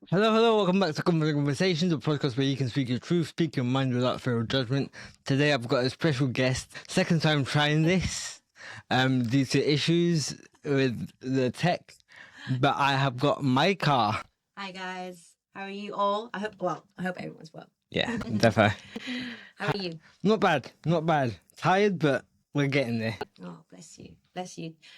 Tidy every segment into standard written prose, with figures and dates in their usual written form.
Hello, welcome back to Conversations, a podcast where you can speak your truth, speak your mind without fear of judgment. Today I've got a special guest, second time trying this, due to issues with the tech, but I have got Maica. Hi guys, how are you all? I hope everyone's well. Yeah, definitely. How are you? Not bad. Tired, but we're getting there. Oh, bless you.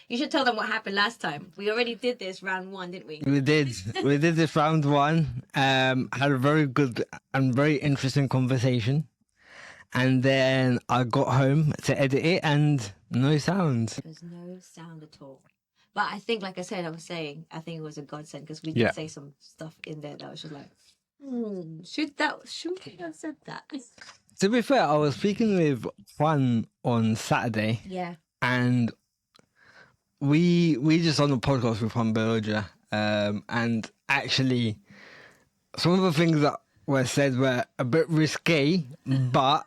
You should tell them what happened last time. We already did this round one, didn't we? We did this round one, had a very good and very interesting conversation. And then I got home to edit it and no sound. There was no sound at all. But I think, like I think it was a godsend because we did say some stuff in there that was just like, should we have said that? To be fair, I was speaking with Juan on Saturday. Yeah. And we just on the podcast with Juan Beloja, and actually some of the things that were said were a bit risque, but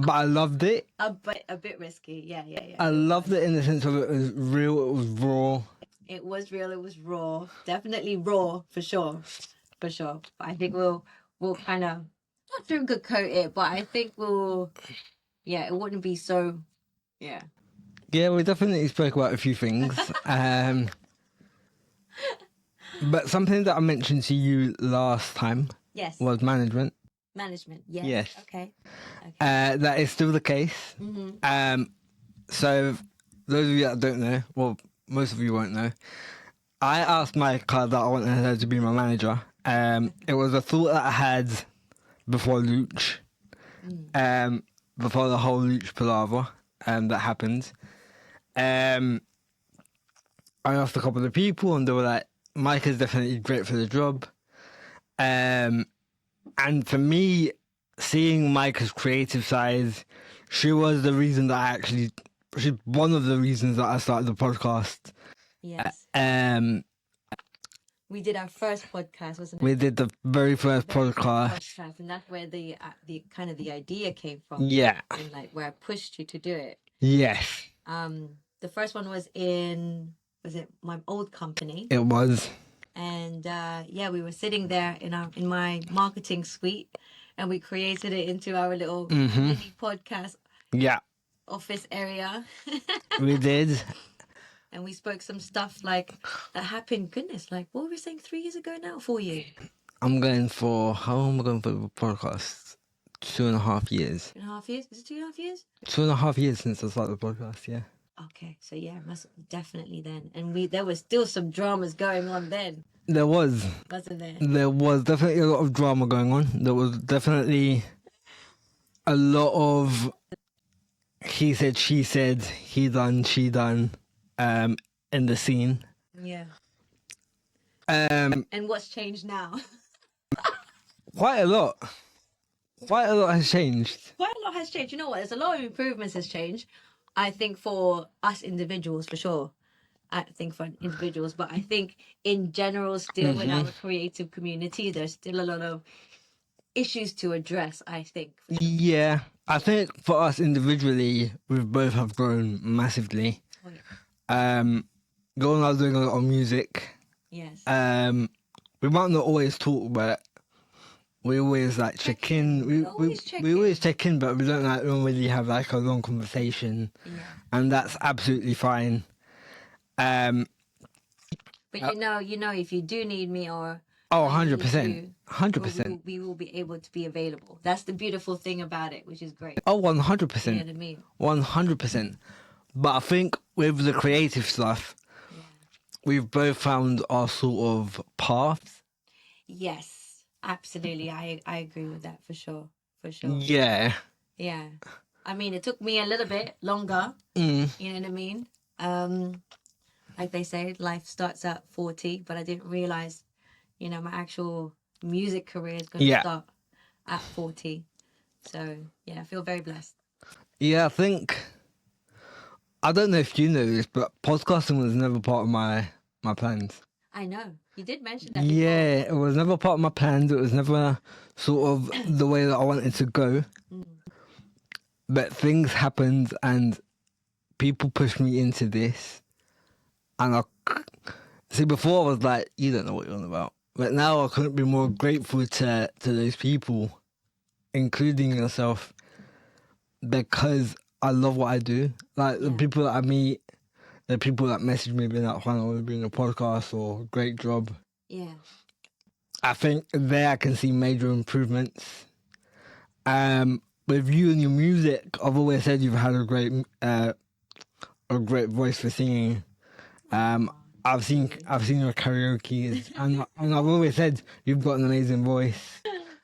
I loved it. A bit risky, yeah. I loved it in the sense of it was real, it was raw. It was real, it was raw. Definitely raw, for sure. But I think we'll kind of not sugarcoat it, but I think it wouldn't be so, yeah. Yeah, we definitely spoke about a few things. But something that I mentioned to you last time was management. Management, yes. Yes. Okay. That is still the case. Mm-hmm. So those of you that don't know, well, most of you won't know, I asked Maica that I wanted her to be my manager. It was a thought that I had before Luch, before the whole Luch palaver that happened. I asked a couple of people and they were like, Mike is definitely great for the job. And for me, seeing Micah's creative side, she was the reason that she's one of the reasons that I started the podcast. Yes. We did our first podcast, wasn't it? We did the very first podcast. And that's where the kind of the idea came from. Yeah. And like where I pushed you to do it. Yes. The first one was was it my old company? It was. And we were sitting there in my marketing suite, and we created it into our little mini podcast. Yeah. Office area. We did. And we spoke some stuff like that happened. Goodness, like what were we saying 3 years ago now? 4 years. How long am I going for the podcast? 2.5 years. 2.5 years? Is it 2.5 years? 2.5 years since I started the podcast, yeah. Okay, so yeah, definitely then. And there was still some dramas going on then. There was. Wasn't there? There was definitely a lot of drama going on. There was definitely a lot of he said, she said, he done, she done, in the scene. Yeah. And what's changed now? Quite a lot. Quite a lot has changed. Quite a lot has changed. You know what? There's a lot of improvements has changed. I think for us individuals, for sure. But I think in general, still in our creative community, there's still a lot of issues to address, I think. Yeah. I think for us individually, we both have grown massively. Oh, yeah. Girl and I was doing a lot of music. Yes. We might not always talk, but we always like check in. We always check in, but we don't really have like a long conversation. Yeah. And that's absolutely fine. But you know, if you do need me or 100%. 100%. We will be able to be available. That's the beautiful thing about it, which is great. 100%. You know what I mean? 100%. But I think with the creative stuff, we've both found our sort of paths. Yes, absolutely. I agree with that for sure. Yeah. Yeah. I mean, it took me a little bit longer. You know what I mean? Like they say, life starts at 40, but I didn't realize, my actual music career is going to start at 40. So, yeah, I feel very blessed. Yeah, I don't know if you know this, but podcasting was never part of my plans. I know. You did mention that. Yeah, it was never part of my plans. It was never sort of the way that I wanted to go. But things happened and people pushed me into this. And before I was like, you don't know what you're on about. But now I couldn't be more grateful to those people, including yourself, because I love what I do. Like the Yeah. people that I meet, the people that message me being like, Juan, I want to be in a podcast or great job. Yeah. I think there I can see major improvements. With you and your music, I've always said you've had a great voice for singing. I've seen your karaoke, and I've always said you've got an amazing voice.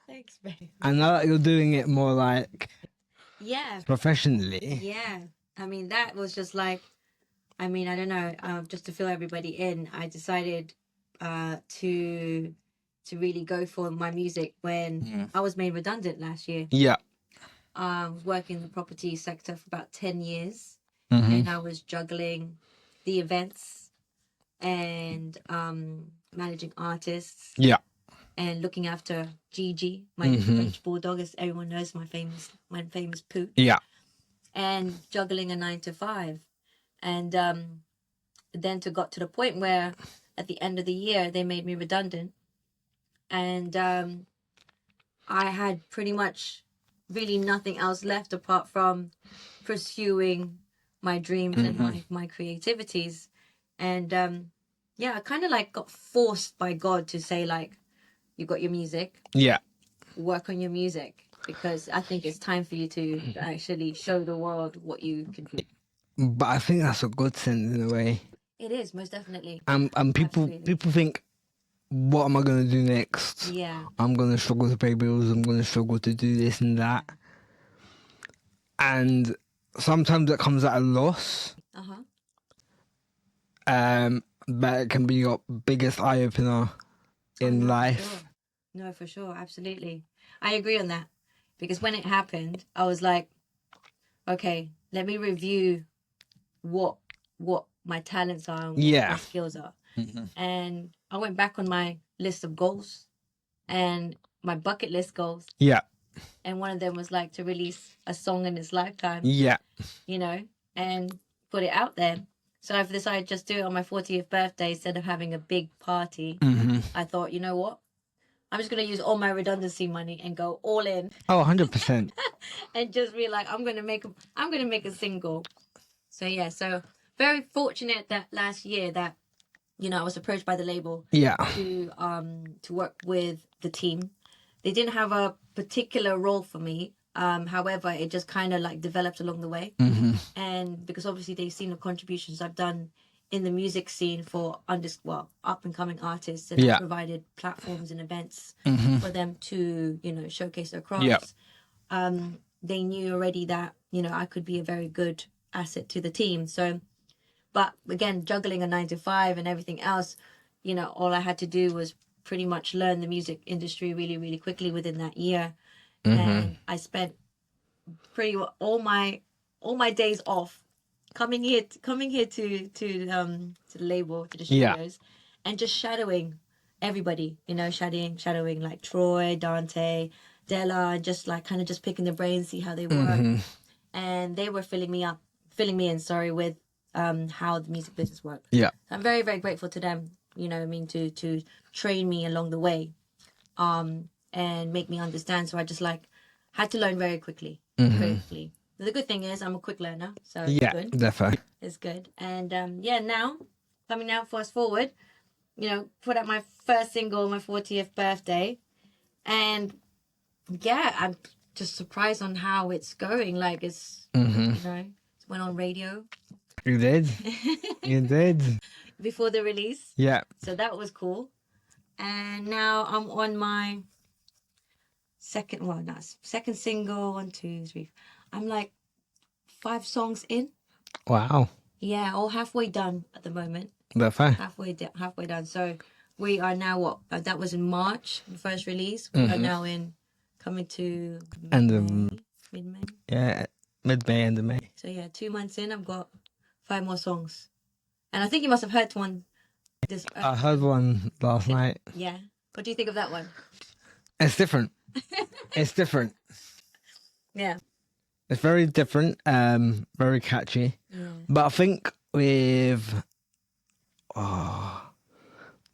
Thanks, babe. And now that you're doing it more like Yeah. professionally, Yeah. I mean, that was just like, I mean, I don't know, just to fill everybody in, I decided to really go for my music when I was made redundant last year. yeah, I was working in the property sector for about 10 years, Mm-hmm. and I was juggling the events and managing artists yeah, and looking after Gigi, my Mm-hmm. French bulldog, as everyone knows, my famous pooch, yeah, and juggling a 9 to 5. And then got to the point where at the end of the year they made me redundant, and I had pretty much really nothing else left apart from pursuing my dreams and my creativities. And yeah, I kind of like got forced by God to say, like, you got your music, yeah. work on your music, because I think it's time for you to actually show the world what you can do. But I think that's a good sense in a way. It is, most definitely. And Absolutely. people think, what am I gonna do next? Yeah. I'm gonna struggle to pay bills. I'm gonna struggle to do this and that. And sometimes it comes at a loss. Uh-huh. But it can be your biggest eye opener in life. Sure. No, for sure. Absolutely. I agree on that. Because when it happened, I was like, okay, let me review what my talents are and what Yeah. my skills are. And I went back on my list of goals and my bucket list goals. Yeah, And one of them was like to release a song in its lifetime, yeah, you know, and put it out there. So I've decided just do it on my 40th birthday instead of having a big party. Mm-hmm. I thought, you know what? I'm just going to use all my redundancy money and go all in. Oh, 100%. And just be like, I'm going to make a single. So yeah, so very fortunate that last year that, you know, I was approached by the label Yeah, to work with the team. They didn't have a particular role for me. However, it just kind of like developed along the way. Mm-hmm. And because obviously they've seen the contributions I've done in the music scene for up and coming artists, and Yeah. I've provided platforms and events Mm-hmm. for them to, you know, showcase their crafts. Yeah. They knew already that, you know, I could be a very good asset to the team. So, but again, juggling a 9 to 5 and everything else, you know, all I had to do was pretty much learn the music industry really, really quickly within that year. And I spent pretty well all my days off coming here to the label, to the Yeah. studios, and just shadowing everybody, you know, shadowing like Troy, Dante, Della, just like kind of just picking their brains, see how they work. And they were filling me in, with how the music business works. Yeah. I'm very, very grateful to them, you know what I mean, to train me along the way, and make me understand. So I just like had to learn very quickly. Very quickly. The good thing is I'm a quick learner, so it's Yeah, good. definitely. It's good. And now, fast forward, you know, put out my first single on my 40th birthday. And yeah, I'm just surprised on how it's going. Like it's, you know, it went on radio You did. You did. before the release. Yeah. So that was cool. And now I'm on my second single, 1, 2, 3. I'm like 5 songs in. Wow. Yeah, all halfway done at the moment. Definitely. Halfway done. So we are now that was in March, the first release. We are now coming to mid-May. Yeah, mid-May, end of May. So yeah, 2 months in, I've got 5 more songs. And I think you must have heard one. I heard one last night. Yeah. What do you think of that one? It's different. It's different. Yeah. It's very different. Very catchy. Yeah. But I think with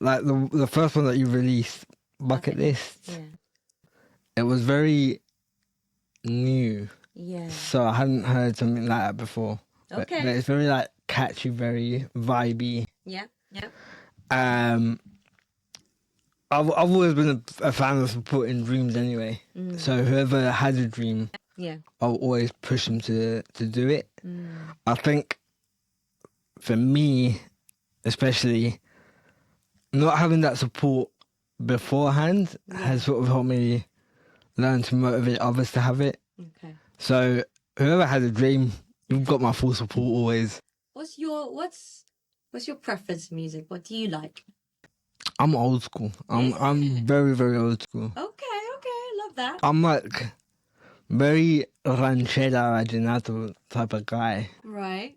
like the first one that you released, Bucket List, Yeah. it was very new. Yeah. So I hadn't heard something like that before. Okay. But it's very like catchy, very vibey. Yeah. Yeah. I've always been a fan of supporting dreams anyway. So whoever has a dream, Yeah. I'll always push them to do it. Mm. I think for me, especially, not having that support beforehand has sort of helped me learn to motivate others to have it. Okay. So whoever has a dream, you've got my full support always. What's your preference music? What do you like? I'm old school. I'm very, very old school. Okay. Love that. I'm like very ranchera vallenato type of guy. Right.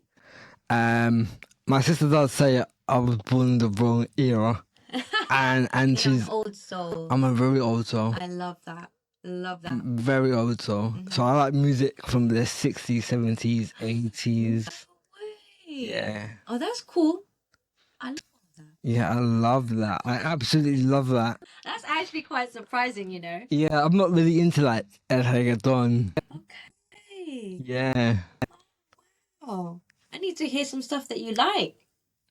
My sister does say I was born in the wrong era, and You're she's. an old soul. I'm a very old soul. I love that. Love that. Very old soul. So I like music from the 60s, 70s, 80s. Wait. Yeah. Oh, that's cool. I love that. Yeah, I love that. I absolutely love that. That's actually quite surprising, you know. Yeah, I'm not really into like el reggaeton. Okay. Yeah. Oh, I need to hear some stuff that you like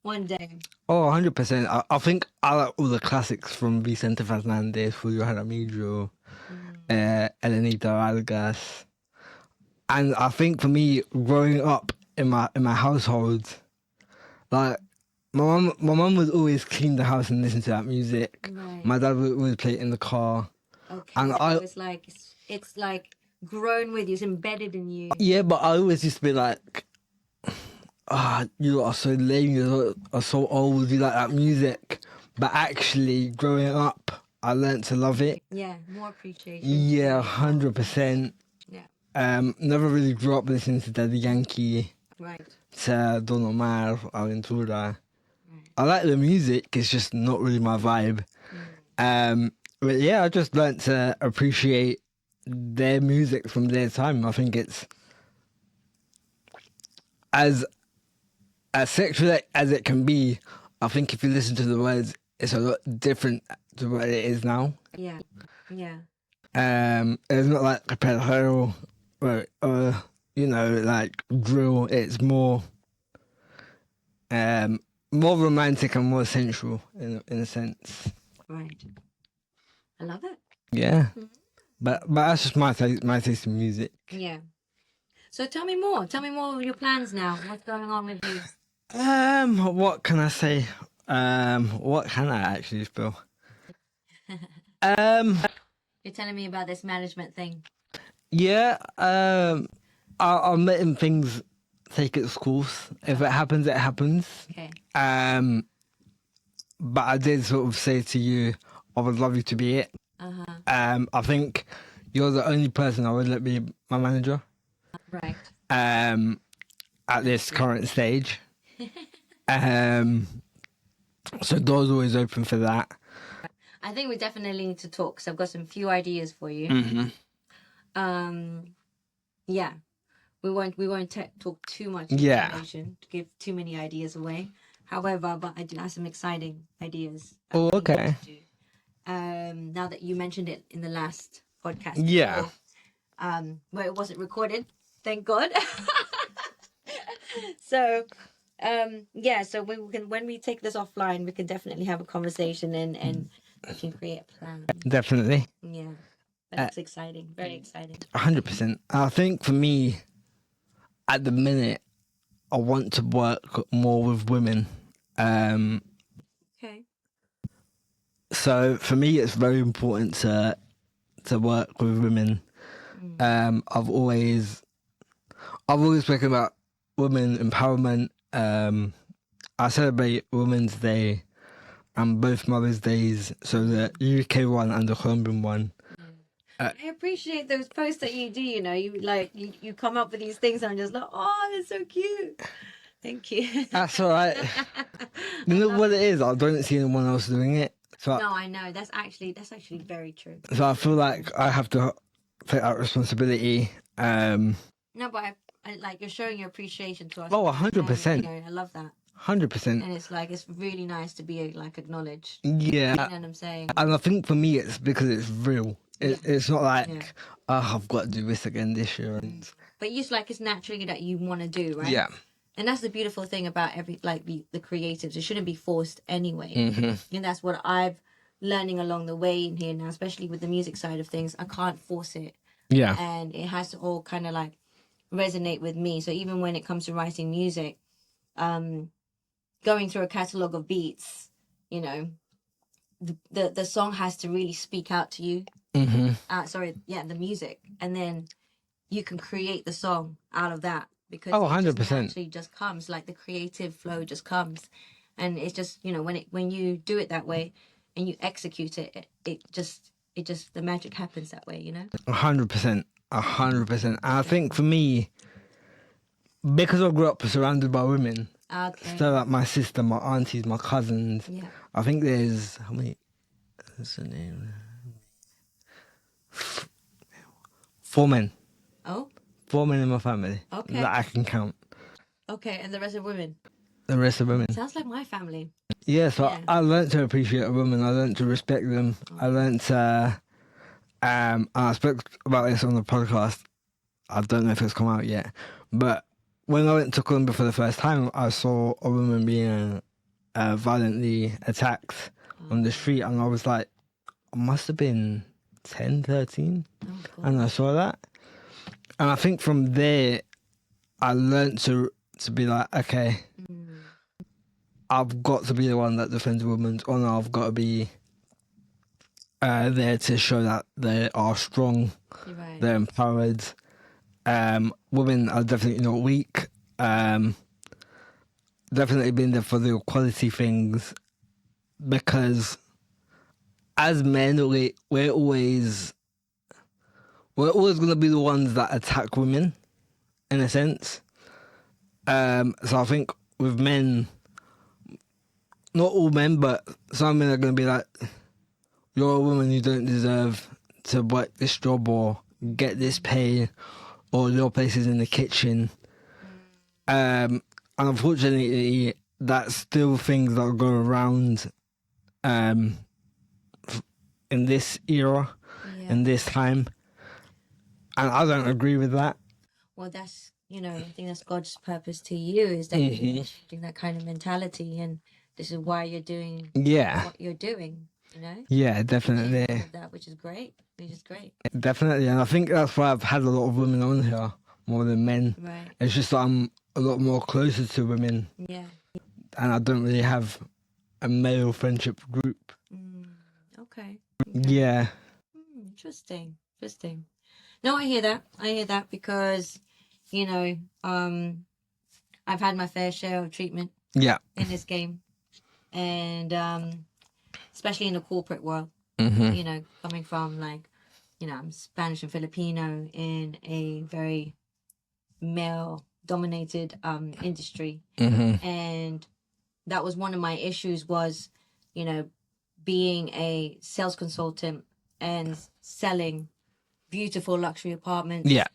one day. Oh, 100%. I think I like all the classics from Vicente Fernandez, Julio Jaramillo, Elenita Vargas. And I think for me, growing up in my household, like my mum would always clean the house and listen to that music. Right. My dad would always play it in the car. Okay. And So it's like grown with you. It's embedded in you. Yeah, but I always used to be like, you lot are so lame, you lot are so old, you like that music. But actually, growing up, I learnt to love it. Yeah, more appreciation. Yeah, 100%. Yeah. Never really grew up listening to Daddy Yankee, Right. to Don Omar, Aventura. I like the music, it's just not really my vibe. But yeah, I just learnt to appreciate their music from their time. I think it's as sexual as it can be. I think if you listen to the words, it's a lot different to what it is now. Yeah. Yeah. It's not like a perreo or like drill. It's more more romantic and more sensual in a sense. Right. I love it. Yeah. But that's just my taste in music. Yeah. So tell me more. Tell me more of your plans now. What's going on with you? What can I say? What can I actually spill? You're telling me about this management thing. Yeah. I'm letting things take its course. If it happens, it happens. Okay. But I did sort of say to you, I would love you to be it. I think you're the only person I would let be my manager. Right. At this current stage. So doors always open for that. I think we definitely need to talk because I've got some few ideas for you. Yeah. We won't talk too much information to give too many ideas away. However, but I do have some exciting ideas. Oh, okay. Now that you mentioned it in the last podcast. Yeah. Before, where it wasn't recorded, thank God. So, so when we take this offline, we can definitely have a conversation and we can create a plan. Definitely. Yeah, that's exciting. Very exciting. 100%. I think for me, at the minute, I want to work more with women. Okay. So for me, it's very important to work with women. I've always spoken about women empowerment. I celebrate Women's Day and both Mother's Days, so the UK one and the Colombian one. I appreciate those posts that you do. You know, you come up with these things, and I'm just like, oh, they're so cute. Thank you. That's all right. You know what it is? I don't see anyone else doing it. So no, I know. That's actually very true. So I feel like I have to take that responsibility. No, but I like you're showing your appreciation to us. Oh, 100%. I love that. 100%. And it's like, it's really nice to be like acknowledged. Yeah. You know what I'm saying? And I think for me, it's because it's real. It's not like, Yeah. oh, I've got to do this again this year. And But it's like, it's naturally that you want to do, right? yeah. And that's the beautiful thing about the creatives. It shouldn't be forced anyway. Mm-hmm. And that's what I've learning along the way in here now, especially with the music side of things. I can't force it. Yeah. And it has to all kind of like resonate with me. So even when it comes to writing music, going through a catalogue of beats, you know, the song has to really speak out to you. Mm-hmm. The music. And then you can create the song out of that, because Oh, it just 100%. naturally just comes, like the creative flow just comes. And it's just, you know, when you do it that way and you execute it, it just the magic happens that way, you know? 100%. 100%. And I think for me, because I grew up surrounded by women, Okay. so like my sister, my aunties, my cousins, Yeah. I think there's, how many, what's the name? 4 men. Oh, 4 men in my family Okay. that I can count. okay. And the rest are women. The rest are women. Sounds like my family. Yeah, so Yeah. I learned to appreciate a woman. I learned to respect them. I learned to, I spoke about this on the podcast. I don't know if it's come out yet, but when I went to Colombia for the first time, I saw a woman being violently attacked on the street, and I was like, I must have been 10, 13, Oh, God. and I saw that. And I think from there, I learned to be like, okay, I've got to be the one that defends a woman's honour. I've got to be there to show that they are strong, You're right. they're empowered. Women are definitely not weak. Definitely been there for the equality things, because as men, we're always going to be the ones that attack women, in a sense. So I think with men, not all men, but some men are going to be like, you're a woman, you don't deserve to work this job or get this pay, or your place is in the kitchen. And unfortunately, that's still things that go around in this era, Yeah. in this time. And I don't agree with that. Well, that's, you know, I think that's God's purpose to you, is that you're changing that kind of mentality, and this is why you're doing Yeah. what you're doing, you know? Yeah, definitely. All of that, which is great. Which is great. Definitely. And I think that's why I've had a lot of women on here more than men. Right. It's just that I'm a lot more closer to women, Yeah. and I don't really have a male friendship group. Okay. Yeah. Interesting. No, I hear that because, you know, I've had my fair share of treatment Yeah. in this game, and especially in the corporate world. Mm-hmm. You know, coming from, like, you know, I'm Spanish and Filipino in a very male dominated industry, and that was one of my issues, was, you know, being a sales consultant and selling beautiful luxury apartments, Yeah.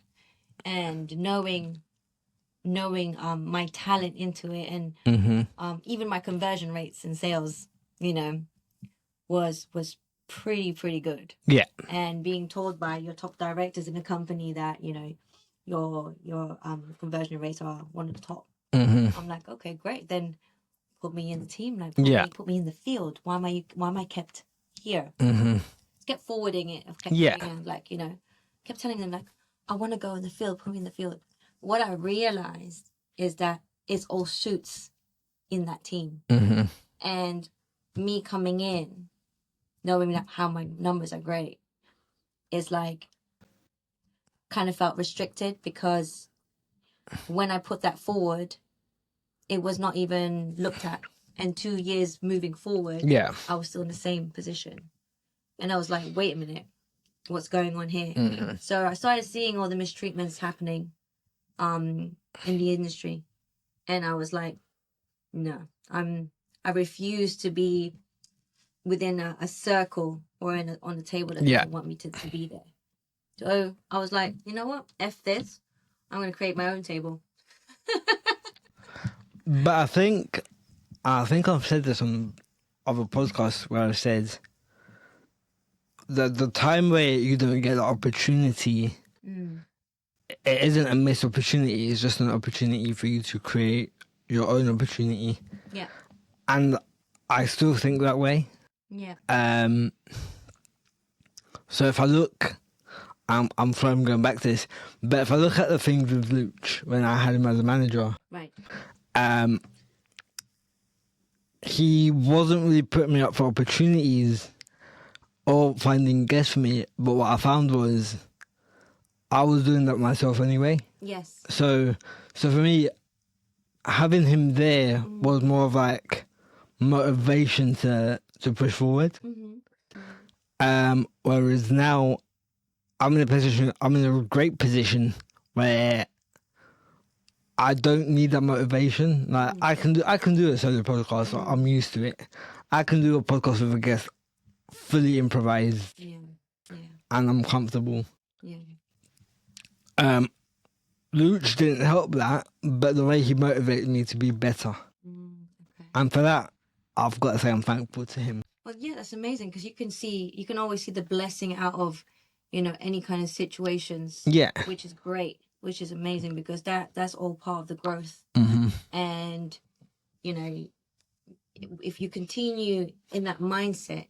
and knowing my talent into it, and even my conversion rates in sales, you know, was pretty good. Yeah. And being told by your top directors in the company that, you know, your conversion rates are one of the top. I'm like, okay, great, then put me in the team, like put me in the field. Why am I kept here? Kept forwarding it. I've kept telling them, like, you know, kept telling them, like, I want to go in the field, put me in the field. What I realized is that it's all suits in that team. And me coming in, knowing that how my numbers are great, is like, kind of felt restricted, because when I put that forward, it was not even looked at. And 2 years moving forward, Yeah. I was still in the same position. And I was like, wait a minute, what's going on here? So I started seeing all the mistreatments happening in the industry. And I was like, no, I refuse to be within a circle or on a table that doesn't want me to be there. So I was like, you know what? F this. I'm going to create my own table. But I think I think I've said this on other podcasts where I've said that the time where you don't get the opportunity, it isn't a missed opportunity. It's just an opportunity for you to create your own opportunity. Yeah. And I still think that way. Yeah. So if I look, I'm sorry I'm going back to this, but if I look at the things with Luch when I had him as a manager, Right. he wasn't really putting me up for opportunities or finding guests for me, but what I found was I was doing that myself anyway. Yes. So for me, having him there was more of like motivation to push forward. Whereas now I'm in a great position where I don't need that motivation. Like I can do a solo podcast. So I'm used to it. I can do a podcast with a guest fully improvised. Yeah. Yeah. And I'm comfortable. Yeah. Luch didn't help that, but the way he motivated me to be better. Okay. And for that, I've got to say I'm thankful to him. Well, yeah, that's amazing because you can always see the blessing out of, any kind of situations. Yeah. Which is great, which is amazing because that's all part of the growth. And, if you continue in that mindset,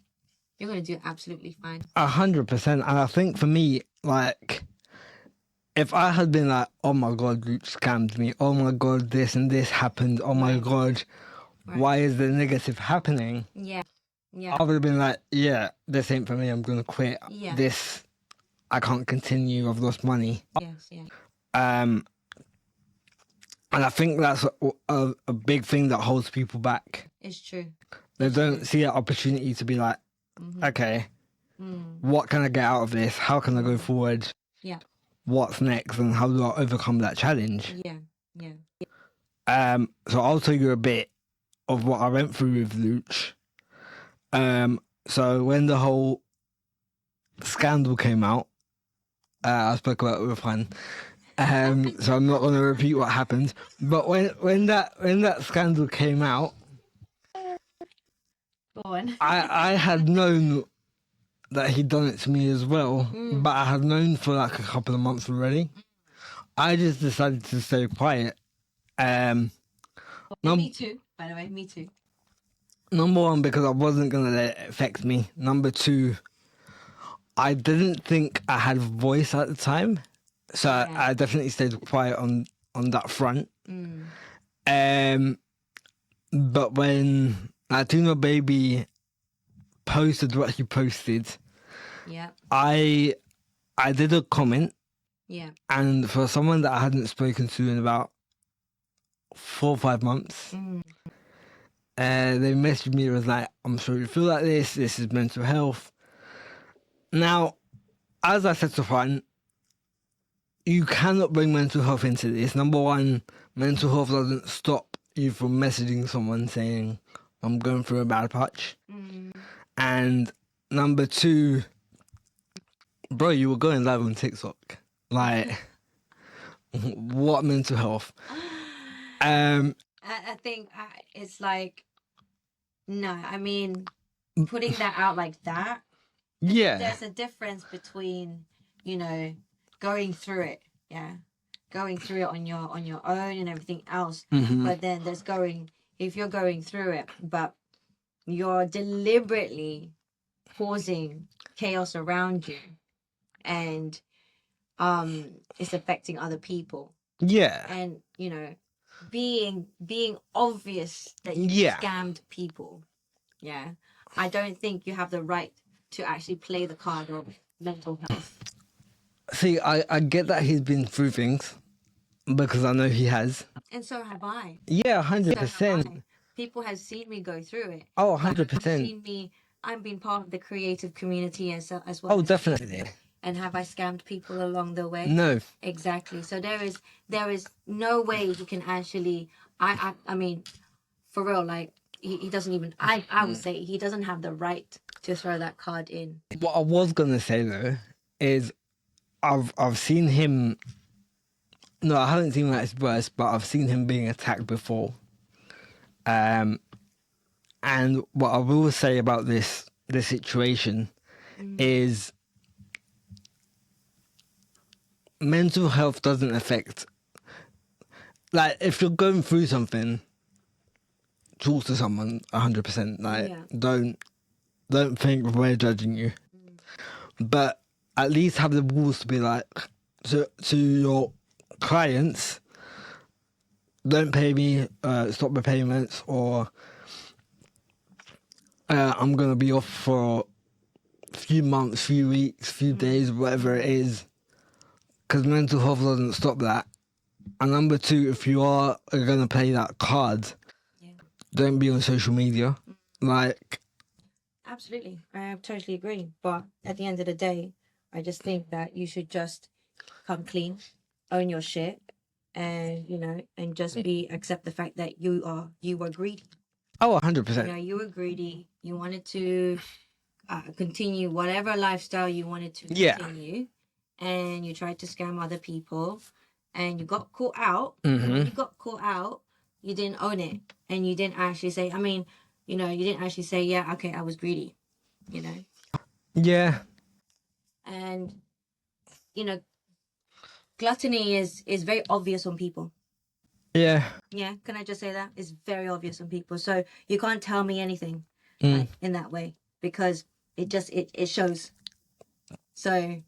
you're going to do absolutely fine. 100%. And I think for me, like, if I had been like, oh my God, Luch scammed me. Oh my God, this and this happened. Oh my God, why is the negative happening? Yeah. Yeah. I would have been like, yeah, this ain't for me. I'm going to quit. Yeah. This, I can't continue. I've lost money. Yes, yeah. And I think that's a big thing that holds people back. It's true. They don't see an opportunity to be like, okay, what can I get out of this? How can I go forward? Yeah. What's next? And how do I overcome that challenge? Yeah. Yeah. So I'll tell you a bit of what I went through with Luch. So when the whole scandal came out, I spoke about it with Juan. So I'm not going to repeat what happened. But when that scandal came out, Go on. I had known that he'd done it to me as well, but I had known for like a couple of months already. I just decided to stay quiet. Me too, by the way, me too. Number one, because I wasn't going to let it affect me. Number two, I didn't think I had a voice at the time. So I definitely stayed quiet on that front. But when Latino Baby posted what he posted, I did a comment. Yeah. And for someone that I hadn't spoken to in about 4 or 5 months, they messaged me and was like, I'm sorry you feel like this is mental health. Now, as I said to Juan, you cannot bring mental health into this. Number one, mental health doesn't stop you from messaging someone saying, I'm going through a bad patch. And number two, bro, you were going live on TikTok. Like, what mental health? I think it's like, no, I mean, putting that out like that. Yeah. There's a difference between, going through it, going through it on your own and everything else. But then if you're going through it, but you're deliberately causing chaos around you, and it's affecting other people. Yeah. And being obvious that you scammed people. Yeah, I don't think you have the right to actually play the card of mental health. See, I get that he's been through things because I know he has. And so have I. Yeah, 100%. So have I. People have seen me go through it. Oh, 100%. Have seen me. I've been part of the creative community as well. Oh, definitely. And have I scammed people along the way? No. Exactly. So there is no way he can actually. I mean, for real, like he doesn't even. I would say he doesn't have the right to throw that card in. What I was gonna say though is, I've seen him. No, I haven't seen him at his worst, but I've seen him being attacked before. And what I will say about this situation is mental health doesn't affect, like, if you're going through something, talk to someone 100%. Like, Yeah. don't think we're judging you, but at least have the rules to be like, to your clients, don't pay me, stop the payments, or I'm gonna be off for a few months, few weeks, few days, whatever it is, because mental health doesn't stop that. And number two, if you are gonna play that card, Yeah. don't be on social media. Like, Absolutely. I totally agree. But at the end of the day, I just think that you should just come clean, own your shit, and and just accept the fact that you were greedy. oh, 100%. You were greedy. You wanted to continue whatever lifestyle you wanted to Yeah. continue, and you tried to scam other people, and you got caught out. Mm-hmm. And when you got caught out, you didn't own it, and you didn't actually say. I mean, you didn't actually say, "Yeah, okay, I was greedy." Yeah. And gluttony is very obvious on people. Yeah. Yeah, can I just say that? It's very obvious on people. So you can't tell me anything in that way, because it shows. So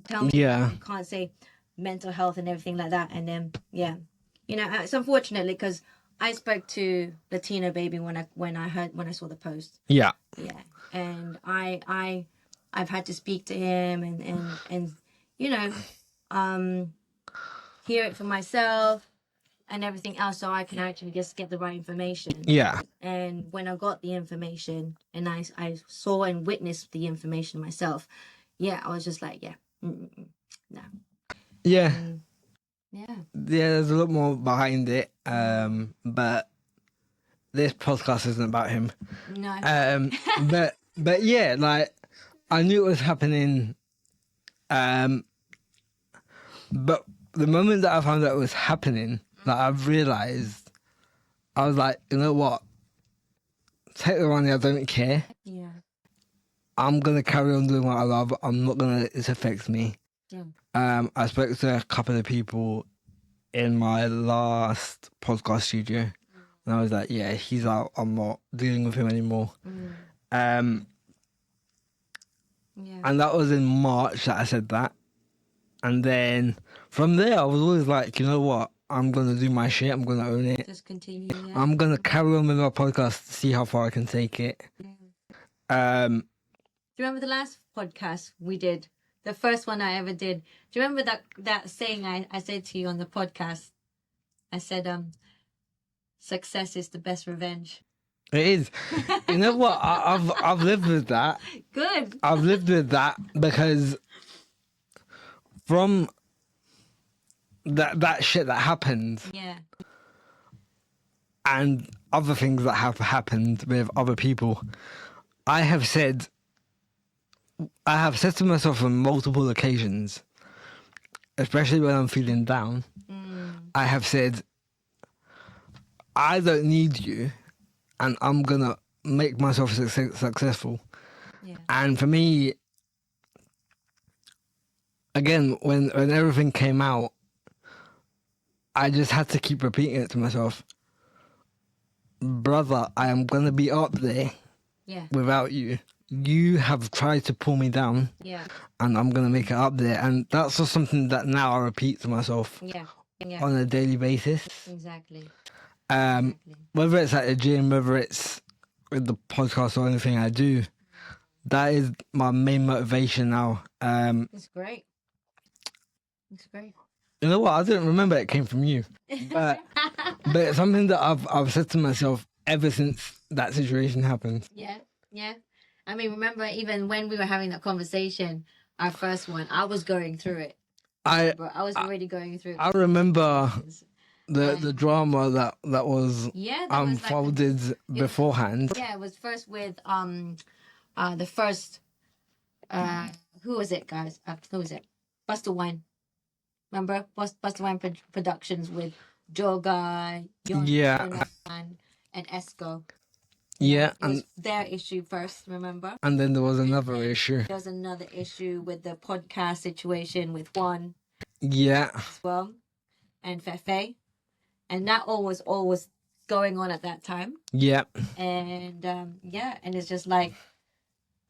tell me, Yeah. you can't say mental health and everything like that, and then it's unfortunately because I spoke to Latino Baby when I saw the post. Yeah. Yeah, and I've had to speak to him and hear it for myself and everything else, so I can actually just get the right information. Yeah. And when I got the information and I saw and witnessed the information myself, yeah, I was just like, yeah, no. Yeah. Yeah. Yeah, there's a lot more behind it. But this podcast isn't about him. No. But yeah, like, I knew it was happening. But the moment that I found out it was happening, like, I've realised, I was like, you know what? Take the money, I don't care. Yeah. I'm gonna carry on doing what I love. I'm not gonna let this affect me. Yeah. I spoke to a couple of people in my last podcast studio, and I was like, yeah, he's out. I'm not dealing with him anymore. Yeah. And that was in March that I said that. And then from there, I was always like, you know what? I'm going to do my shit. I'm going to own it. Just continue. Yeah. I'm going to carry on with my podcast to see how far I can take it. Yeah. Do you remember the last podcast we did? The first one I ever did. Do you remember that saying I said to you on the podcast? I said, success is the best revenge. It is. You know what? I've lived with that. Good. I've lived with that because from that shit that happened, Yeah. and other things that have happened with other people, I have said to myself on multiple occasions, especially when I'm feeling down, I have said, I don't need you, and I'm gonna make myself successful. Yeah. And for me, again, when everything came out, I just had to keep repeating it to myself. Brother, I am gonna be up there. Yeah. Without you. You have tried to pull me down. Yeah. And I'm gonna make it up there. And that's just something that now I repeat to myself. Yeah. Yeah. On a daily basis. Exactly. Whether it's at the gym, whether it's with the podcast or anything I do, that is my main motivation now. It's great. It's great. You know what? I didn't remember it came from you, but it's something that I've said to myself ever since that situation happened. Yeah. Yeah. I mean, remember even when we were having that conversation, our first one, I was going through it. I was already going through it. I remember the drama that was unfolded beforehand. It was first with the first who was it, guys? Who was it? Buster Wine. Remember Buster Wine Productions with Joga, Yon, and Esco. Yeah, It was their issue first, remember? and then there was another issue. There was another issue with the podcast situation with Juan Yeah, as well, and Fefe. And that all was going on at that time. yeah, And and it's just like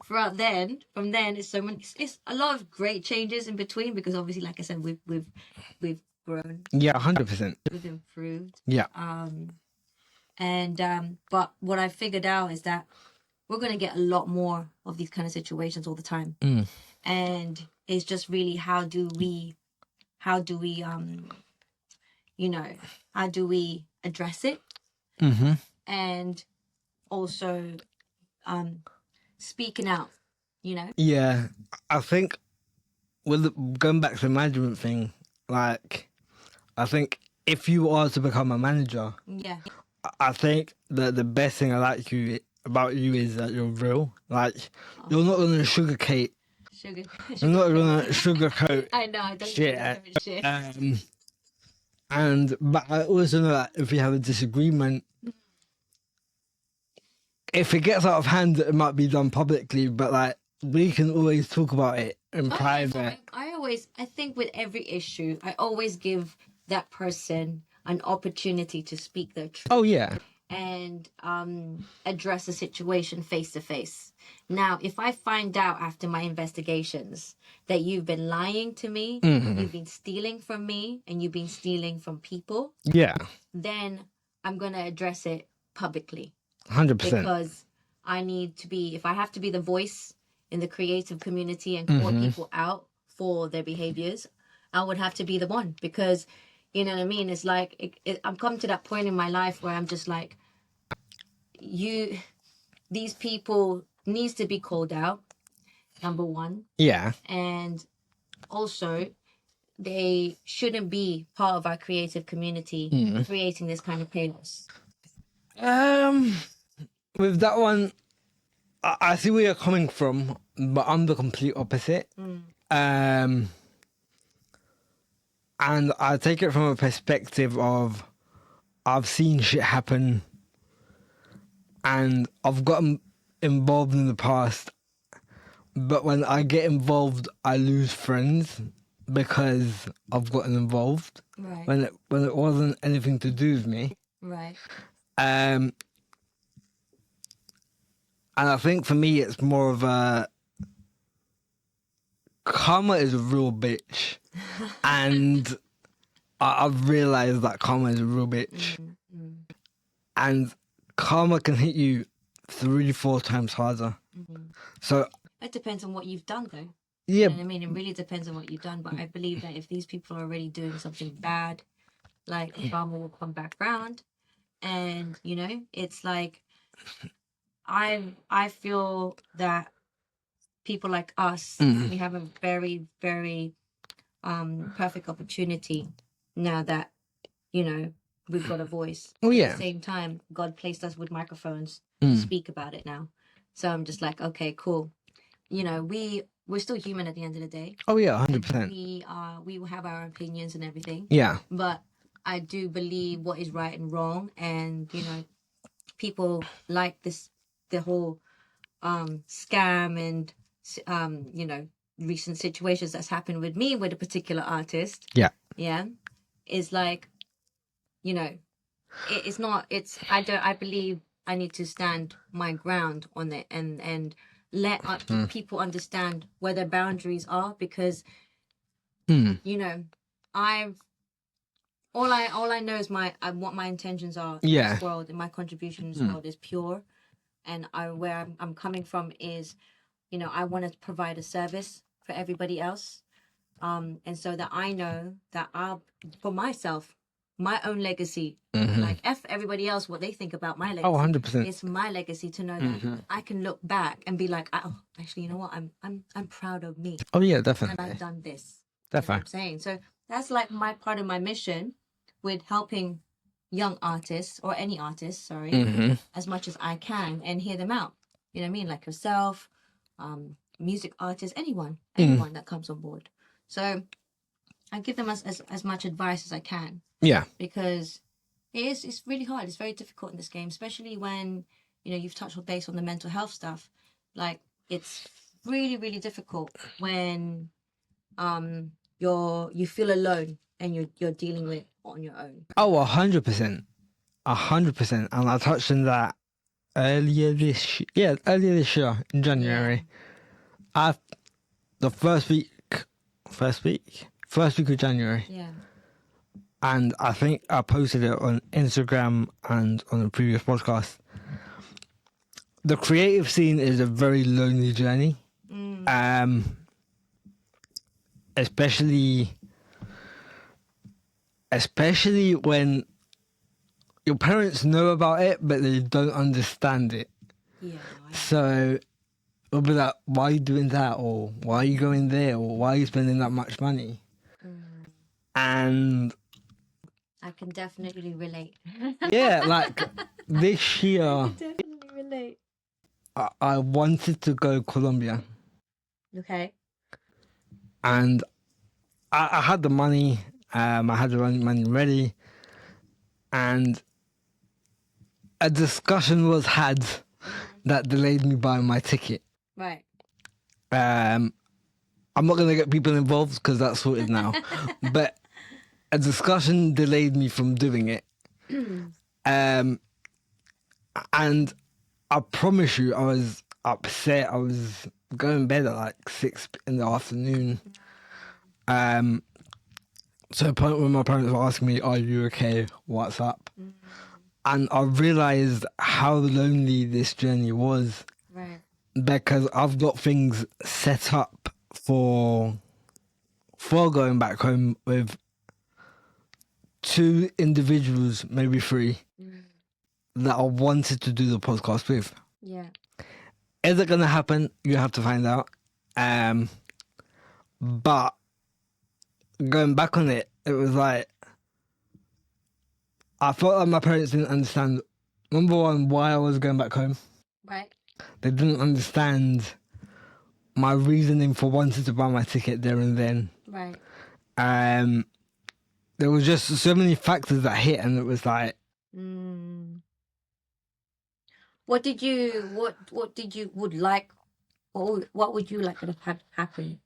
from then it's so many, it's a lot of great changes in between, because obviously, like I said, we've grown, yeah, 100%. we've improved. Yeah, But what I figured out is that we're going to get a lot more of these kind of situations all the time. And it's just really how do we address it, and also speaking out, yeah. I think going back to the management thing, like, I think if you are to become a manager, yeah, I think that the best thing about you is that you're real. Like, you're not gonna sugarcoat. sugar You're not gonna sugarcoat I know, I don't shit. shit. But I also know that if we have a disagreement, if it gets out of hand, it might be done publicly. But like, we can always talk about it in private. I think with every issue, I always give that person an opportunity to speak their truth. Oh yeah, And address a situation face to face. Now, if I find out after my investigations that you've been lying to me, you've been stealing from me, and you've been stealing from people, yeah, then I'm going to address it publicly. 100%. Because I need to be, if I have to be the voice in the creative community and call people out for their behaviors, I would have to be the one, because, you know what I mean? It's like, I've come to that point in my life where I'm just like, these people needs to be called out, number one. Yeah, And also, they shouldn't be part of our creative community creating this kind of chaos. with that one, I see where you're coming from, but I'm the complete opposite. And I take it from a perspective of I've seen shit happen, and I've gotten involved in the past, but when I get involved, I lose friends because I've gotten involved Right. when it wasn't anything to do with me. Right. And I think for me, it's more of a karma is a real bitch, and I've realized that karma is a real bitch, and karma can hit you 3-4 times harder. So It depends on what you've done, though. yeah, You know what I mean? It really depends on what you've done. But I believe that if these people are already doing something bad, like, karma will come back round. And, it's like, I feel that people like us, we have a very, very perfect opportunity now that, we've got a voice. Oh, yeah. At the same time, God placed us with microphones to speak about it now. So I'm just like, okay, cool. We're still human at the end of the day. oh yeah, 100%. We will have our opinions and everything. Yeah, But I do believe what is right and wrong, and people like the whole scam and recent situations that's happened with me with a particular artist. yeah, Is like, it's not, I believe I need to stand my ground on it, and let people understand where their boundaries are, because all I know is what my intentions are in Yeah. this world, and my contribution in this world is pure, and where I'm coming from is, I want to provide a service for everybody else, and so that I know that for myself, my own legacy, like F everybody else what they think about my legacy. Oh, 100%. It's my legacy to know that I can look back and be like, oh, actually, you know what? I'm proud of me, Oh yeah, and definitely. I've done this. That's what I'm saying. So that's like my part of my mission with helping young artists, or any artists, as much as I can, and hear them out. You know what I mean? Like yourself, music artists, anyone that comes on board. So I give them as much advice as I can. Yeah, Because it's really hard. It's very difficult in this game, especially when you've touched on base on the mental health stuff. Like, it's really, really difficult when you feel alone and you're dealing with it on your own. Oh, 100%. 100%. And I touched on that earlier this year in January. The first week of January. Yeah. And I think I posted it on Instagram and on a previous podcast. The creative scene is a very lonely journey. Especially when your parents know about it, but they don't understand it. Yeah. So it'll be like, why are you doing that? Or why are you going there? Or why are you spending that much money? And I can definitely relate. yeah, like this year, I can definitely relate. I wanted to go Colombia. Okay. And I had the money. I had the money ready. And a discussion was had that delayed me buying my ticket. Right. I'm not going to get people involved because that's sorted now. But a discussion delayed me from doing it. And I promise you, I was upset. I was going to bed at like 6 in the afternoon. To a point where my parents were asking me, are you okay? What's up? And I realised how lonely this journey was. Right. Because I've got things set up for going back home with 2 individuals, maybe 3, that I wanted to do the podcast with. Yeah. Is it going to happen? You have to find out. But going back on it, it was like, I felt like my parents didn't understand, number one, why I was going back home. Right. They didn't understand my reasoning for wanting to buy my ticket there and then. Right. There was just so many factors that hit, and it was like, What did you would like, or what would you like to have happen?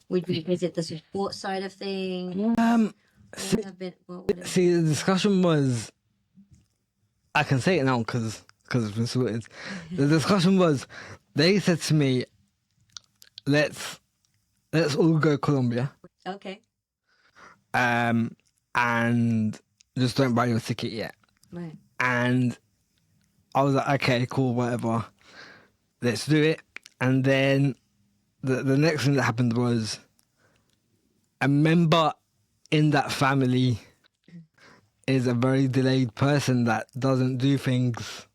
Would you visit the support side of things? See, the discussion was, I can say it now because it's been sorted. The discussion was, they said to me, let's all go Colombia. Okay. And just don't buy your ticket yet. Right. And I was like, okay, cool, whatever. Let's do it. And then the next thing that happened was a member in that family is a very delayed person that doesn't do things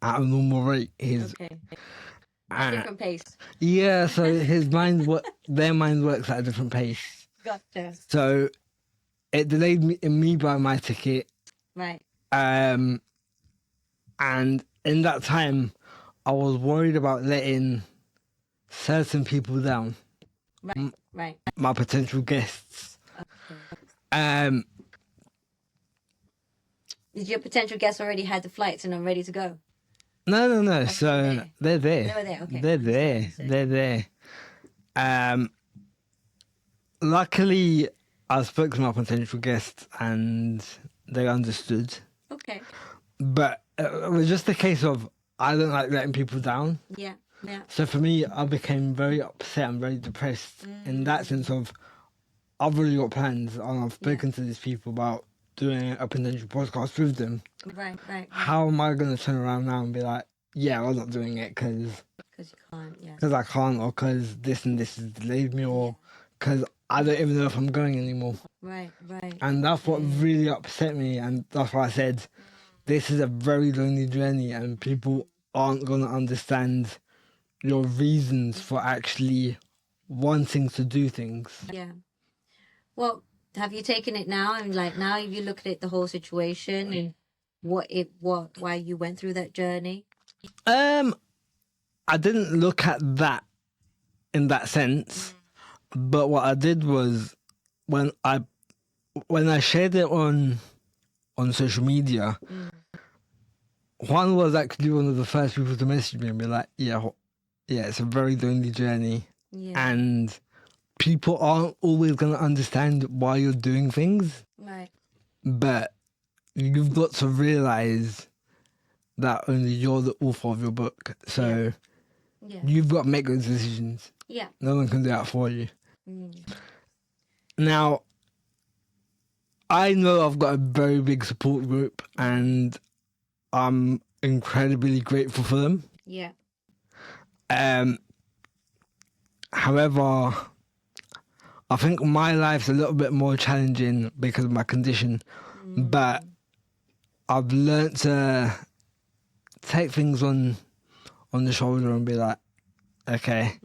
at a normal rate. Okay. Different pace. Yeah, so their mind works at a different pace. Gotcha. So it delayed me buying my ticket. Right. And in that time, I was worried about letting certain people down. Right. Right. My potential guests. Okay. Did your potential guests already had the flights and are ready to go? No. Okay. So they're there. They were there. Okay. They're there. Luckily, I spoke to my potential guests and they understood. Okay. But it was just a case of, I don't like letting people down. Yeah. Yeah. So for me, I became very upset and very depressed in that sense of, I've already got plans and I've spoken to these people about doing a potential podcast with them. Right. How am I going to turn around now and be like, yeah, I'm not doing it because you can't, yeah. Because I can't, or because this and this has delayed me, or because I don't even know if I'm going anymore. Right. And that's what really upset me, and that's why I said, this is a very lonely journey and people aren't going to understand your reasons for actually wanting to do things. Yeah. Well, have you taken it now? And like now you look at it, the whole situation and why you went through that journey? I didn't look at that in that sense, but what I did was when I shared it on social media, Juan was actually one of the first people to message me and be like, yeah, it's a very lonely journey. Yeah. And people aren't always going to understand why you're doing things. Right. But you've got to realise that only you're the author of your book. So Yeah. you've got to make those decisions. Yeah. No one can do that for you. Mm. Now, I know I've got a very big support group and I'm incredibly grateful for them. Yeah. However, I think my life's a little bit more challenging because of my condition. But I've learnt to take things on the shoulder and be like, okay,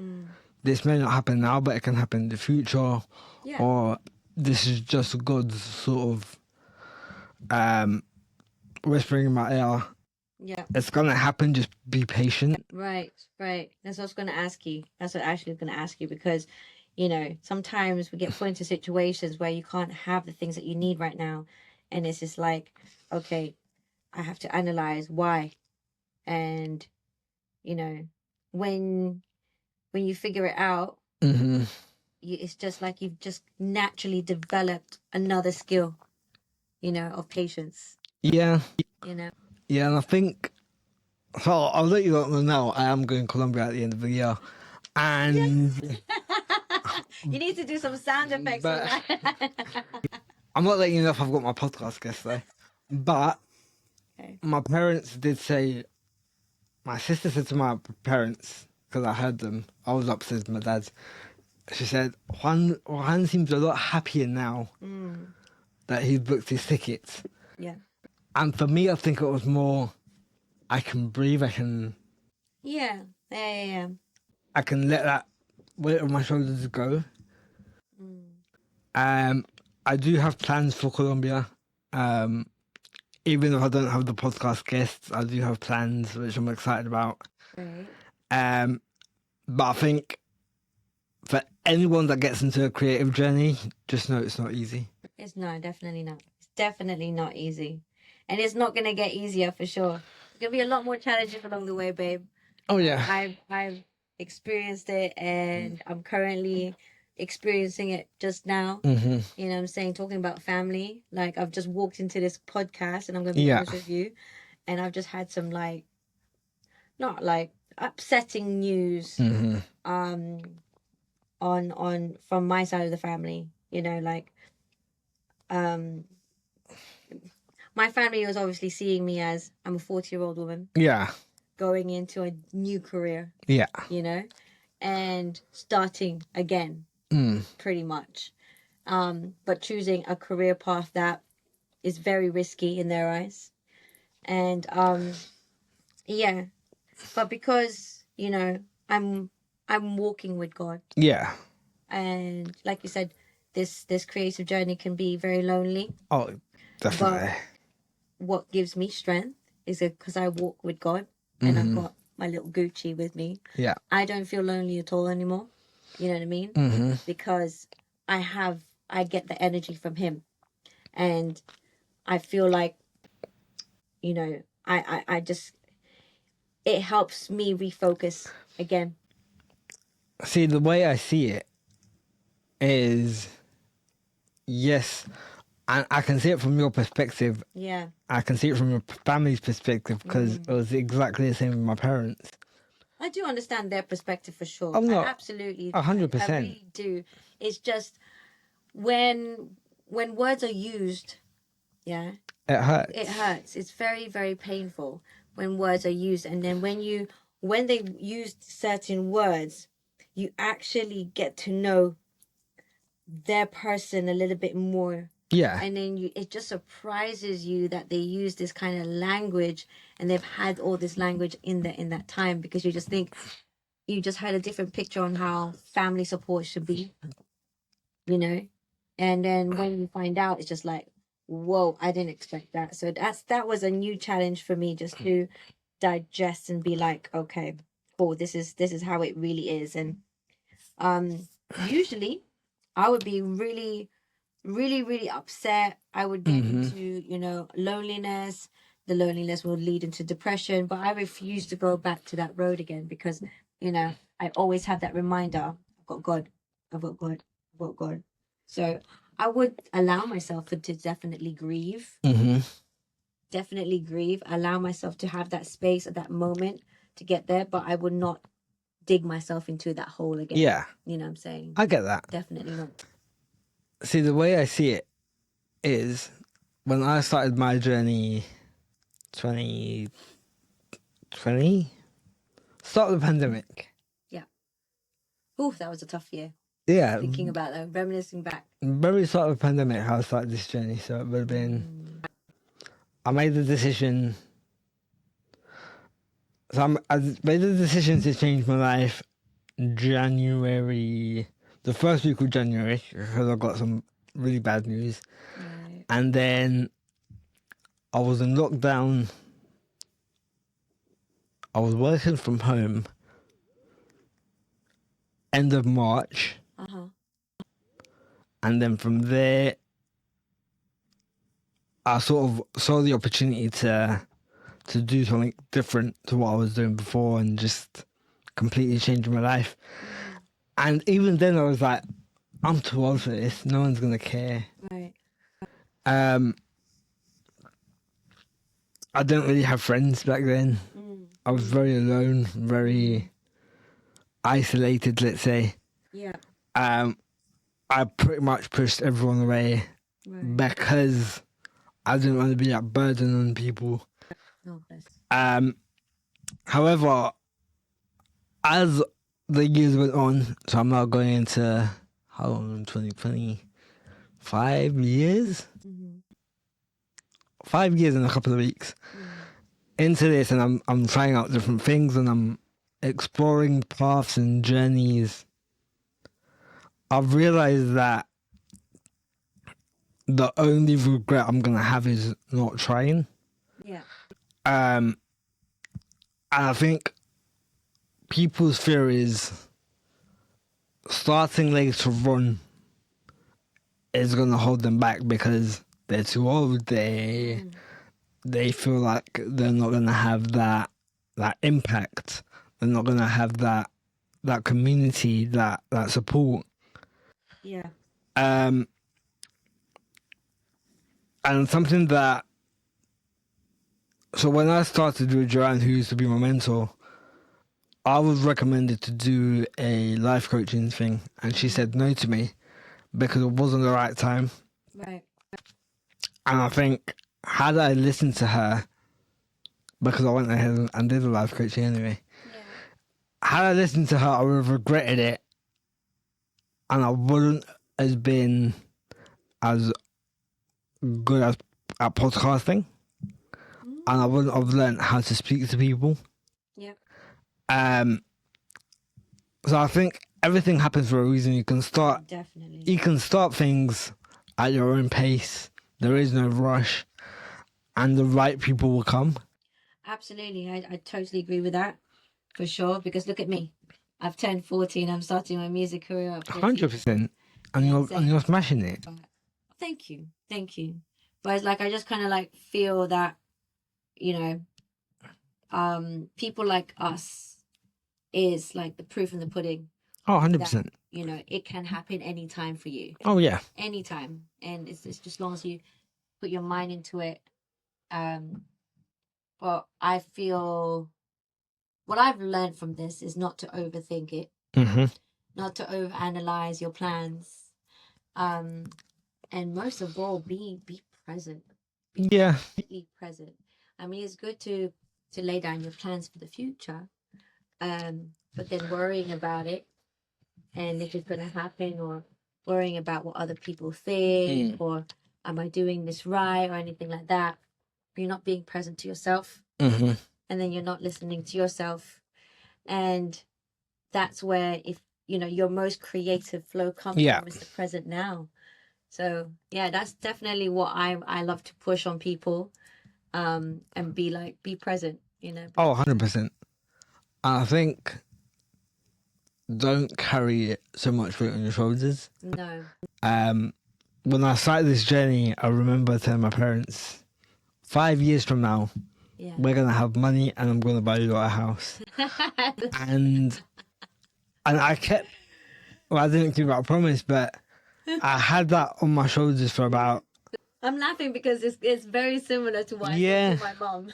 this may not happen now, but it can happen in the future. Yeah. Or this is just God's sort of whispering in my ear. Yeah. It's going to happen, just be patient. Right. That's what I was going to ask you. That's what Ashley was going to ask you because, you know, sometimes we get put into situations where you can't have the things that you need right now. And it's just like, okay, I have to analyze why. And, you know, when you figure it out, it's just like you've just naturally developed another skill, you know, of patience. Yeah. You know? Yeah, and I think, so I'll let you know now, I am going to Colombia at the end of the year. And You need to do some sound effects for But- that. I'm not letting you know if I've got my podcast guest though. But Okay. my parents did say, my sister said to my parents, because I heard them, I was upstairs with my dad. She said, Juan seems a lot happier now that he's booked his tickets. Yeah. And for me, I think it was more, I can breathe, I can Yeah. let that weight on my shoulders go. I do have plans for Colombia. Even if I don't have the podcast guests, I do have plans which I'm excited about. Right. But I think for anyone that gets into a creative journey, just know it's not easy. It's definitely not. It's definitely not easy. And it's not gonna get easier for sure. There's gonna be a lot more challenges along the way, babe. Oh yeah. I've experienced it and I'm currently experiencing it just now. You know what I'm saying? Talking about family. Like I've just walked into this podcast and I'm gonna be honest with you. And I've just had some like not like upsetting news on from my side of the family. You know, like my family was obviously seeing me as I'm a 40-year-old woman. Yeah. Going into a new career. Yeah. You know? And starting again. Pretty much. But choosing a career path that is very risky in their eyes. And yeah. But because, you know, I'm walking with God. Yeah. And like you said, this creative journey can be very lonely. Oh, definitely. But what gives me strength is because I walk with God and I've got my little Gucci with me. Yeah. I don't feel lonely at all anymore. You know what I mean? Because I get the energy from him. And I feel like, you know, I just, it helps me refocus again. See, the way I see it is, yes, and I can see it from your perspective. Yeah. I can see it from your family's perspective because it was exactly the same with my parents. I do understand their perspective for sure. I'm not- I absolutely. 100%. I really do. It's just when words are used, yeah, It hurts. it hurts. It's very, very painful when words are used. And then when they use certain words, you actually get to know their person a little bit more. Yeah. And then it just surprises you that they use this kind of language and they've had all this language in that time, because you just think you just had a different picture on how family support should be, you know? And then when you find out, it's just like, whoa, I didn't expect that. So that was a new challenge for me, just to digest and be like, okay, cool, this is how it really is. And usually I would be really, really, really upset. I would get into, you know, loneliness, the loneliness will lead into depression. But I refuse to go back to that road again because, you know, I always have that reminder, I've got God, I've got God, I've got God. So I would allow myself to definitely grieve. Definitely grieve. Allow myself to have that space at that moment to get there, but I would not dig myself into that hole again. Yeah. You know what I'm saying? I get that. Definitely not. See, the way I see it is when I started my journey 2020, start of the pandemic. Yeah. Ooh, that was a tough year. Yeah. Thinking about that, reminiscing back. Very start of the pandemic, how I started this journey. So it would have been, I made the decision. So I made the decision to change my life January, the first week of January, because I got some really bad news. Right. And then I was in lockdown. I was working from home end of March. And then from there, I sort of saw the opportunity to do something different to what I was doing before and just completely changing my life. And even then I was like, I'm too old for this. No one's going to care. Right. I didn't really have friends back then. I was very alone, very isolated, let's say. Yeah. I pretty much pushed everyone away because I didn't want to be that burden on people. Oh, bless. However, as the years went on, so I'm now going into, how long, 2020? 5 years? 5 years in a couple of weeks into this, and I'm trying out different things and I'm exploring paths and journeys. I've realised that the only regret I'm going to have is not trying. Yeah. And I think people's fear is starting later on is going to hold them back because they're too old. They feel like they're not going to have that impact. They're not going to have that community, that support. Yeah. And something that, so when I started with Joanne, who used to be my mentor, I was recommended to do a life coaching thing, and she said no to me because it wasn't the right time. Right. And I think, had I listened to her, because I went ahead and did the life coaching anyway, had I listened to her, I would have regretted it, and I wouldn't have been as good at podcasting, and I wouldn't have learned how to speak to people. Yeah. So I think everything happens for a reason. You can start things at your own pace. There is no rush, and the right people will come. Absolutely. I totally agree with that, for sure, because look at me. I've turned 40 and I'm starting my music career at 100%. And you're smashing it. Thank you. But it's like I just kind of like feel that, you know, people like us is like the proof in the pudding. Oh, 100%. That, you know, it can happen anytime for you. Oh, yeah. Anytime. And it's just as long as you put your mind into it. But I feel what I've learned from this is not to overthink it. Not to overanalyze your plans. And most of all, be present. Be present. I mean, it's good to lay down your plans for the future, but then worrying about it and if it's going to happen, or worrying about what other people think, or am I doing this right, or anything like that. You're not being present to yourself, and then you're not listening to yourself, and that's where, if you know, your most creative flow comes from, is the present now. So yeah, that's definitely what I love to push on people, and be present, you know. Oh, 100%. I think don't carry so much weight on your shoulders. No. When I started this journey, I remember telling my parents, 5 years from now, Yeah. we're going to have money and I'm going to buy you a house. and I kept, well, I didn't keep that promise, but I had that on my shoulders for about... I'm laughing because it's very similar to what I said to my mom.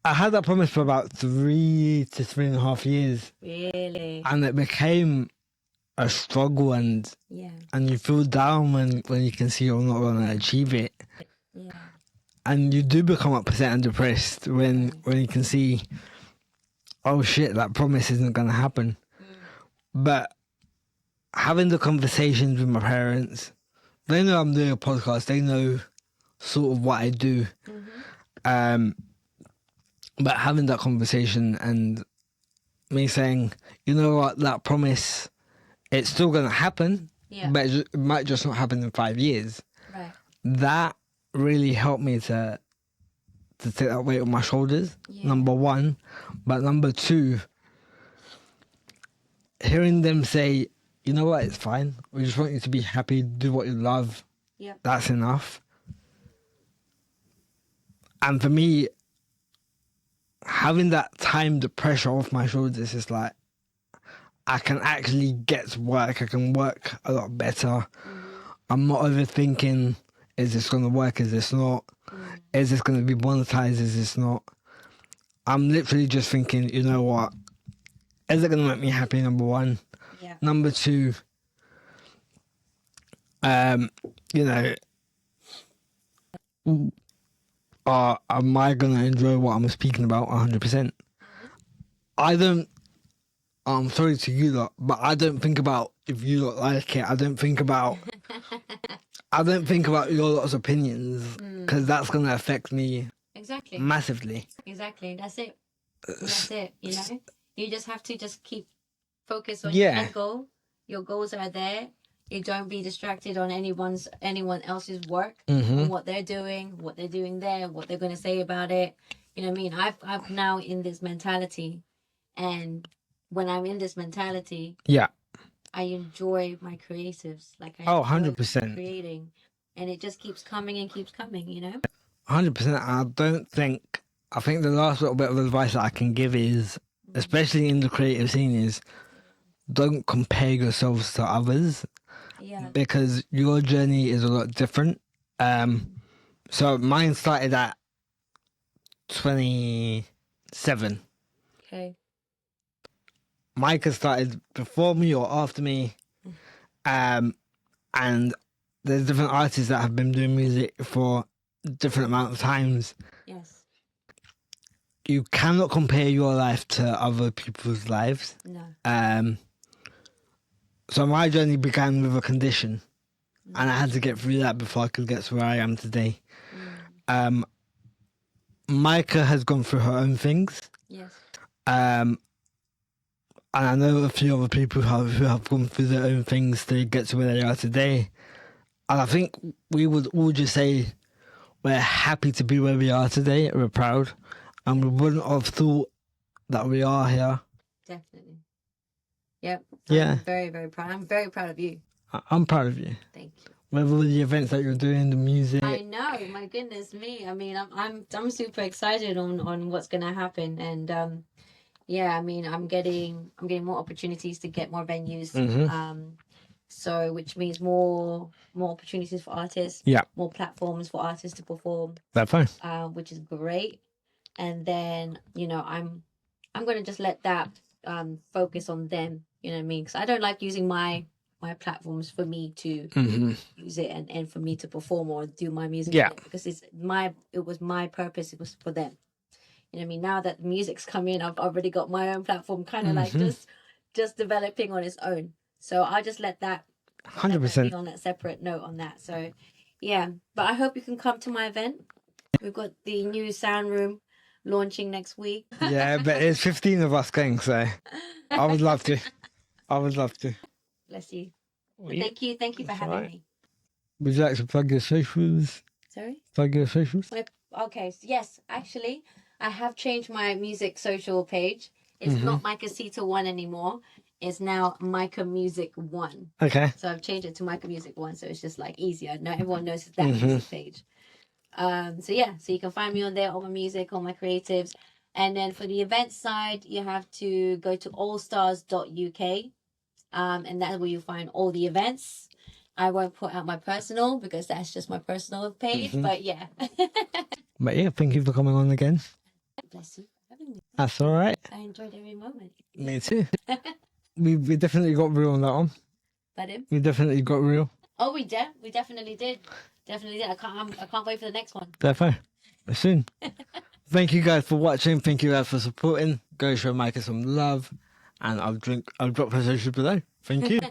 I had that promise for about 3 to 3.5 years. Really? And it became a struggle, and you feel down when you can see you're not going to achieve it. Yeah. And you do become upset and depressed when you can see, oh shit, that promise isn't going to happen. But having the conversations with my parents, they know I'm doing a podcast, they know sort of what I do. But having that conversation and me saying, you know what, that promise, it's still going to happen, but it might just not happen in 5 years. Right. That really helped me to take that weight on my shoulders, number one. But number two, hearing them say, you know what, it's fine. We just want you to be happy, do what you love. Yeah. That's enough. And for me, having that time, the pressure off my shoulders is like, I can actually get to work. I can work a lot better. I'm not overthinking, is this going to work? Is this not? Is this going to be monetized? Is this not? I'm literally just thinking, you know what? Is it going to make me happy, number one? Yeah. Number two, you know, am I going to enjoy what I'm speaking about 100%? I'm sorry to you lot, but I don't think about if you lot like it. I don't think about your lot's opinions, because that's going to affect me massively. Exactly. That's it. You know, you just have to just keep focused on your end goal. Your goals are there. You don't be distracted on anyone else's work, on what they're doing there, what they're going to say about it. You know what I mean? I've now in this mentality, and when I'm in this mentality, I enjoy my creatives. Like I 100% creating, and it just keeps coming, you know? 100%. I think the last little bit of advice that I can give is, especially in the creative scene, is don't compare yourselves to others. Yeah. Because your journey is a lot different. So mine started at 27. Okay. Maica started before me or after me. And there's different artists that have been doing music for different amount of times. Yes. You cannot compare your life to other people's lives. No. So my journey began with a condition, and I had to get through that before I could get to where I am today. Maica has gone through her own things. Yes. And I know a few other people who have gone through their own things to get to where they are today. And I think we would all just say we're happy to be where we are today. We're proud. And we wouldn't have thought that we are here. Definitely. Yep. Yeah. I'm very, very proud. I'm very proud of you. I'm proud of you. Thank you. Whether the events that you're doing, the music. I know. My goodness me. I mean, I'm super excited on what's gonna happen, and yeah. I mean, I'm getting more opportunities to get more venues. So which means more opportunities for artists. Yeah. More platforms for artists to perform. That's fine. Which is great. And then I'm gonna just let that focus on them. You know what I mean? Because I don't like using my platforms for me to use it and for me to perform or do my music. Yeah. Because it was my purpose. It was for them. You know what I mean? Now that the music's come in, I've already got my own platform, kind of like just developing on its own. So I'll just let that 100% be on that separate note on that. So yeah, but I hope you can come to my event. We've got the new sound room launching next week. Yeah, but it's 15 of us going, so I would love to. Bless you. Yeah. Thank you for having me. Would you like to plug your socials? Sorry? Plug your socials? Okay, yes, actually, I have changed my music social page. It's not Maica Sita 1 anymore. It's now Maica Music 1. Okay. So I've changed it to Maica Music 1, so it's just like easier. Now everyone knows it's that music page. So yeah, so you can find me on there, all my music, all my creatives. And then for the event side, you have to go to allstars.uk. And that's where you'll find all the events. I won't put out my personal because that's just my personal page. But yeah. But yeah, thank you for coming on again. Bless you for having me. That's all right. I enjoyed every moment. Me too. we definitely got real on that one. Pardon? We definitely got real. Oh, we definitely did. Definitely did. I can't wait for the next one. Definitely. Soon. Thank you guys for watching. Thank you guys for supporting. Go show Micah some love. And I'll drop her social below. Thank you.